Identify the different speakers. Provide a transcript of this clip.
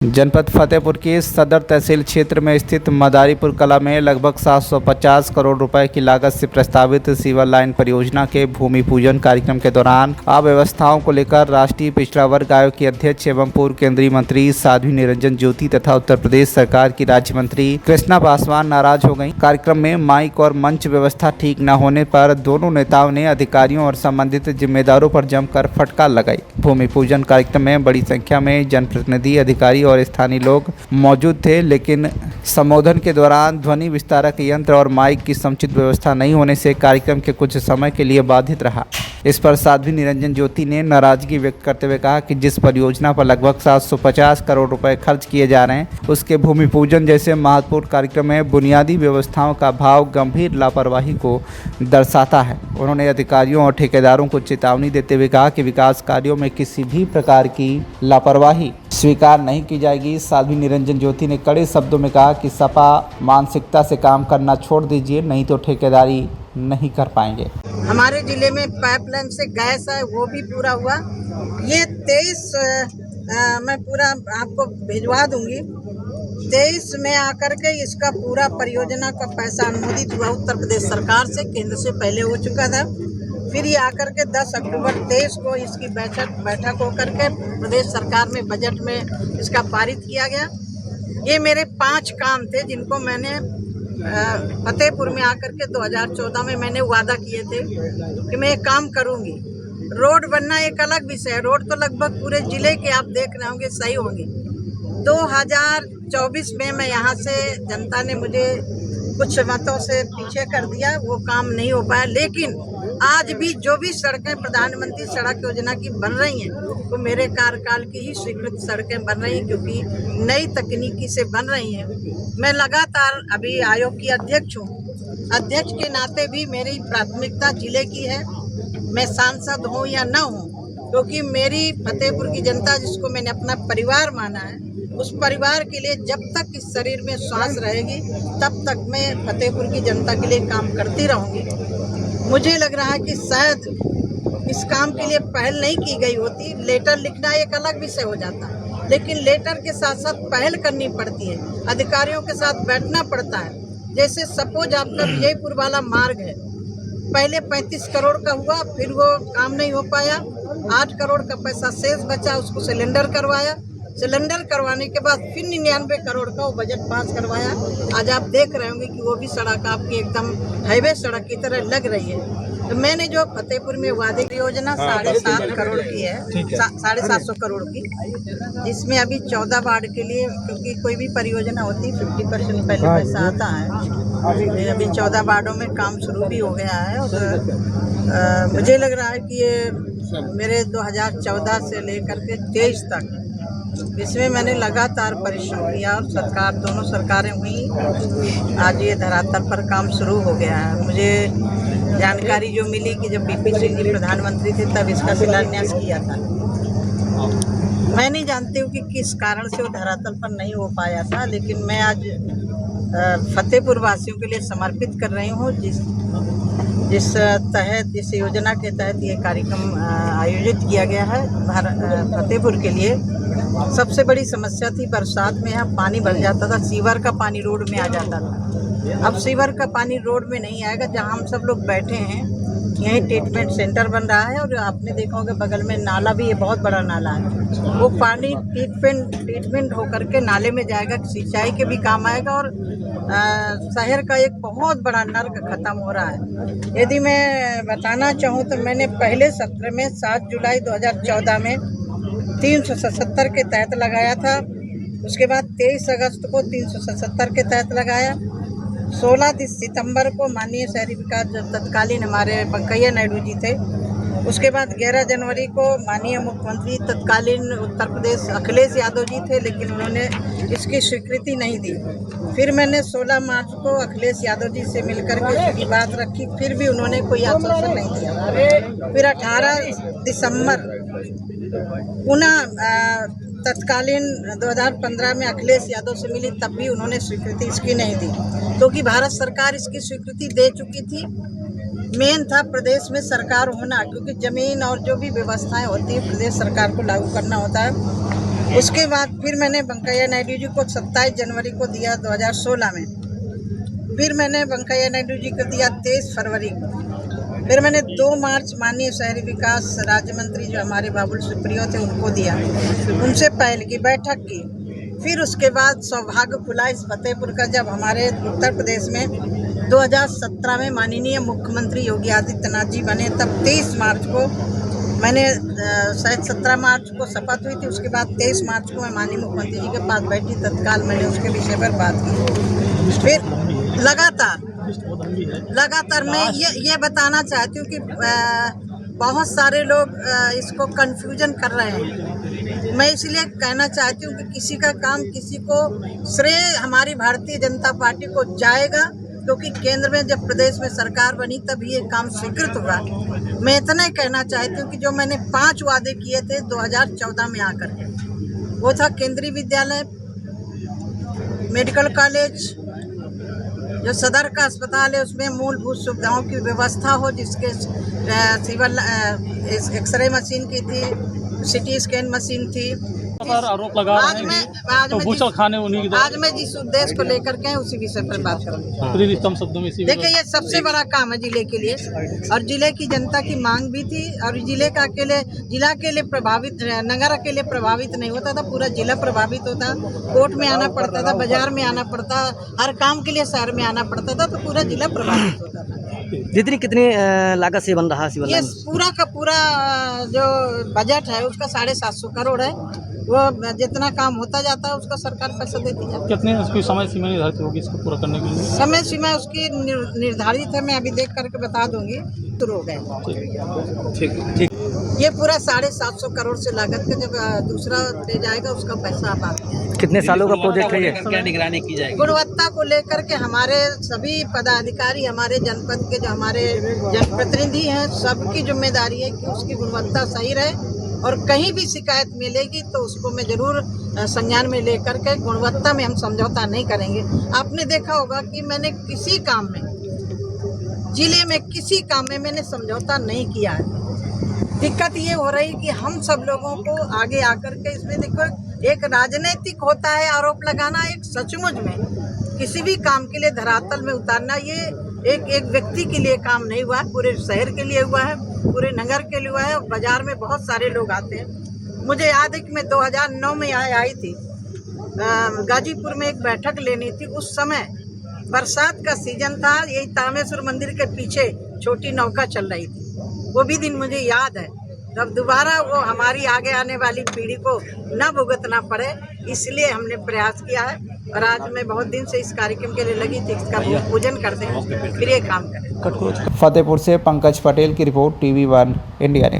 Speaker 1: जनपद फतेहपुर की सदर तहसील क्षेत्र में स्थित मदारीपुर कला में लगभग 750 करोड़ रुपए की लागत से प्रस्तावित सीवर लाइन परियोजना के भूमि पूजन कार्यक्रम के दौरान अव्यवस्थाओं को लेकर राष्ट्रीय पिछड़ा वर्ग आयोग की अध्यक्ष एवं पूर्व केंद्रीय मंत्री साध्वी निरंजन ज्योति तथा उत्तर प्रदेश सरकार की राज्य मंत्री कृष्णा पासवान नाराज हो गयी। कार्यक्रम में माइक और मंच व्यवस्था ठीक न होने पर दोनों नेताओं ने अधिकारियों और संबंधित जिम्मेदारों पर जमकर फटकार लगाई। भूमि पूजन कार्यक्रम में बड़ी संख्या में जनप्रतिनिधि, अधिकारी और स्थानीय लोग मौजूद थे, लेकिन संबोधन के दौरान ध्वनि विस्तारक यंत्र और माइक की समुचित व्यवस्था नहीं होने से कार्यक्रम के कुछ समय के लिए बाधित रहा। इस पर साध्वी निरंजन ज्योति ने नाराजगी व्यक्त करते हुए कहा कि जिस परियोजना पर लगभग 750 करोड़ रुपए खर्च किए जा रहे हैं, उसके भूमि पूजन जैसे महत्वपूर्ण कार्यक्रम में बुनियादी व्यवस्थाओं का अभाव गंभीर लापरवाही को दर्शाता है। उन्होंने अधिकारियों और ठेकेदारों को चेतावनी देते हुए कहा कि विकास कार्यों में किसी भी प्रकार की लापरवाही स्वीकार नहीं की जाएगी। साध्वी निरंजन ज्योति ने कड़े शब्दों में कहा कि सपा मानसिकता से काम करना छोड़ दीजिए, नहीं तो ठेकेदारी नहीं कर पाएंगे।
Speaker 2: हमारे जिले में पाइपलाइन से गैस है, वो भी पूरा हुआ। ये 23 मैं पूरा आपको भिजवा दूंगी। 23 में आकर के इसका पूरा परियोजना का पैसा अनुमोदित हुआ उत्तर प्रदेश सरकार से, केंद्र से पहले हो चुका था। फिर ये आकर के 10 अक्टूबर 23 को इसकी बैठक होकर के प्रदेश सरकार में बजट में इसका पारित किया गया। ये मेरे 5 काम थे जिनको मैंने फतेहपुर में आकर के 2014 में मैंने वादा किए थे कि मैं ये काम करूंगी। रोड बनना एक अलग विषय है। रोड तो लगभग पूरे जिले के आप देख रहे होंगे सही होंगे। 2024 में मैं यहाँ से जनता ने मुझे कुछ मतों से पीछे कर दिया, वो काम नहीं हो पाया। लेकिन आज भी जो भी सड़कें प्रधानमंत्री सड़क योजना की बन रही हैं वो मेरे कार्यकाल की ही स्वीकृत सड़कें बन रही हैं, क्योंकि नई तकनीकी से बन रही हैं। मैं लगातार अभी आयोग की अध्यक्ष हूँ। अध्यक्ष के नाते भी मेरी प्राथमिकता जिले की है। मैं सांसद हूँ या न हूँ, क्योंकि मेरी फतेहपुर की जनता जिसको मैंने अपना परिवार माना है, उस परिवार के लिए जब तक इस शरीर में सांस रहेगी तब तक मैं फतेहपुर की जनता के लिए काम करती रहूँगी। मुझे लग रहा है कि शायद इस काम के लिए पहल नहीं की गई होती। लेटर लिखना एक अलग विषय हो जाता, लेकिन लेटर के साथ साथ पहल करनी पड़ती है, अधिकारियों के साथ बैठना पड़ता है। जैसे सपोज आपका विजयपुर वाला मार्ग है, पहले 35 करोड़ का हुआ, फिर वो काम नहीं हो पाया। 8 करोड़ का पैसा शेष बचा, उसको सिलेंडर करवाया। सिलेंडर करवाने के बाद फिर 99 करोड़ का वो बजट पास करवाया। आज आप देख रहे होंगे कि वो भी सड़क आपकी एकदम हाईवे सड़क की तरह लग रही है। तो मैंने जो फतेहपुर में वादे की योजना 7.5 करोड़ की है, 750 करोड़ की, जिसमें अभी 14 वार्ड के लिए, क्योंकि कोई भी परियोजना होती 50% पहले पैसा आता है। अभी 14 वार्डों में काम शुरू भी हो गया है। और मुझे लग रहा है कि ये मेरे 2014 से लेकर के 23 तक इसमें मैंने लगातार परिश्रम किया और सरकार, दोनों सरकारें हुई, आज ये धरातल पर काम शुरू हो गया है। मुझे जानकारी जो मिली कि जब बीपी सिंह जी प्रधानमंत्री थे तब इसका शिलान्यास किया था। मैं नहीं जानती हूँ कि किस कारण से वो धरातल पर नहीं हो पाया था, लेकिन मैं आज फतेहपुर वासियों के लिए समर्पित कर रही हूँ। जिस योजना के तहत ये कार्यक्रम आयोजित किया गया है फतेहपुर के लिए। सबसे बड़ी समस्या थी बरसात में यहाँ पानी भर जाता था, सीवर का पानी रोड में आ जाता था। अब सीवर का पानी रोड में नहीं आएगा। जहाँ हम सब लोग बैठे हैं यहीं ट्रीटमेंट सेंटर बन रहा है, और आपने देखा होगा बगल में नाला भी है, बहुत बड़ा नाला है। वो पानी ट्रीटमेंट होकर के नाले में जाएगा, सिंचाई के भी काम आएगा, और शहर का एक बहुत बड़ा नर्क खत्म हो रहा है। यदि मैं बताना चाहूँ तो मैंने पहले सत्र में 7 जुलाई 2014 में 377 के तहत लगाया था। उसके बाद 23 अगस्त को 377 के तहत लगाया। 16 सितंबर को माननीय शहरी विकास जब तत्कालीन हमारे वेंकैया नायडू जी थे, उसके बाद 11 जनवरी को माननीय मुख्यमंत्री तत्कालीन उत्तर प्रदेश अखिलेश यादव जी थे, लेकिन उन्होंने इसकी स्वीकृति नहीं दी। फिर मैंने 16 मार्च को अखिलेश यादव जी से मिलकर के इसकी बात रखी, फिर भी उन्होंने कोई आश्वासन नहीं दिया। फिर 18 दिसंबर पुनः तत्कालीन 2015 में अखिलेश यादव से मिली, तब भी उन्होंने स्वीकृति इसकी नहीं दी, क्योंकि भारत सरकार इसकी स्वीकृति दे चुकी थी। मेन था प्रदेश में सरकार होना, क्योंकि ज़मीन और जो भी व्यवस्थाएं होती है प्रदेश सरकार को लागू करना होता है। उसके बाद फिर मैंने वेंकैया नायडू जी को 27 जनवरी को दिया 2016 में। फिर मैंने वेंकैया नायडू जी को दिया 23 फरवरी को। फिर मैंने 2 मार्च माननीय शहरी विकास राज्य मंत्री जो हमारे बाबुल सुप्रियो थे उनको दिया, उनसे पहले की बैठक की। फिर उसके बाद सौभाग्य खुला इस फतेहपुर का, जब हमारे उत्तर प्रदेश में 2017 में माननीय मुख्यमंत्री योगी आदित्यनाथ जी बने, तब 23 मार्च को मैंने शायद 17 मार्च को शपथ हुई थी, उसके बाद 23 मार्च को मैं माननीय मुख्यमंत्री जी के पास बैठी, तत्काल मैंने उसके विषय पर बात की। फिर लगातार मैं ये बताना चाहती हूँ कि बहुत सारे लोग इसको कन्फ्यूजन कर रहे हैं। मैं इसलिए कहना चाहती हूँ कि किसी का काम किसी को श्रेय हमारी भारतीय जनता पार्टी को जाएगा, क्योंकि केंद्र में जब प्रदेश में सरकार बनी तब ये काम स्वीकृत हुआ। मैं इतना ही कहना चाहती हूँ कि जो मैंने 5 वादे किए थे 2014 में आकर के, वो था केंद्रीय विद्यालय, मेडिकल कॉलेज, जो सदर का अस्पताल है उसमें मूलभूत सुविधाओं की व्यवस्था हो, जिसके सिविल एक्सरे मशीन की थी, सिटी स्कैन मशीन थी।
Speaker 3: आरोप लगा रहे हैं तो भूचल खाने उन्हीं की।
Speaker 2: आज मैं जिस उद्देश्य को लेकर के उसी विषय पर बात करूँगी।
Speaker 3: कम शब्दों में
Speaker 2: देखिए, ये सबसे बड़ा काम है जिले के लिए, और जिले की जनता की मांग भी थी, और जिले का जिला के लिए प्रभावित, नगर के लिए प्रभावित नहीं होता था, पूरा जिला प्रभावित होता। कोर्ट में आना पड़ता था, बाजार में आना पड़ता, हर काम के लिए शहर में आना पड़ता था, तो पूरा जिला प्रभावित होता था।
Speaker 4: कितनी लागत से बन रहा सिविल
Speaker 2: ये
Speaker 4: लाइन?
Speaker 2: पूरा का पूरा जो बजट है उसका 750 करोड़ है। वो जितना काम होता जाता है उसका सरकार पैसा देती जाती है।
Speaker 3: कितने उसकी समय सीमा निर्धारित होगी इसको पूरा करने के लिए?
Speaker 2: समय सीमा उसकी निर्धारित है, मैं अभी देख करके बता दूंगी। शुरू हो गए
Speaker 3: ठीक।
Speaker 2: ये पूरा 750 करोड़ से लागत का जब दूसरा पेज आएगा उसका पैसा आप आते हैं।
Speaker 4: कितने सालों का प्रोजेक्ट है ये?
Speaker 3: क्या निगरानी की जाएगी?
Speaker 2: गुणवत्ता को लेकर के हमारे सभी पदाधिकारी, हमारे जनपद के जो हमारे जनप्रतिनिधि हैं, सबकी जिम्मेदारी है कि उसकी गुणवत्ता सही रहे, और कहीं भी शिकायत मिलेगी तो उसको मैं जरूर संज्ञान में लेकर के, गुणवत्ता में हम समझौता नहीं करेंगे। आपने देखा होगा कि मैंने किसी काम में, जिले में किसी काम में मैंने समझौता नहीं किया है। दिक्कत ये हो रही कि हम सब लोगों को आगे आकर के, इसमें देखो एक राजनीतिक होता है आरोप लगाना, एक सचमुच में किसी भी काम के लिए धरातल में उतारना, ये एक व्यक्ति के लिए काम नहीं हुआ है, पूरे शहर के लिए हुआ है, पूरे नगर के लिए हुआ है। बाजार में बहुत सारे लोग आते हैं। मुझे याद है कि मैं 2009 में आई थी, गाजीपुर में एक बैठक लेनी थी। उस समय बरसात का सीजन था, यही तामेश्वर मंदिर के पीछे छोटी नौका चल रही थी। वो भी दिन मुझे याद है। तब दोबारा वो हमारी आगे आने वाली पीढ़ी को न भुगतना पड़े, इसलिए हमने प्रयास किया है, और आज मैं बहुत दिन से इस कार्यक्रम के लिए लगी थी। इसका पूजन करते हैं, फिर ये काम करें।
Speaker 1: फतेहपुर से पंकज पटेल की रिपोर्ट, TV1 इंडिया न्यूज।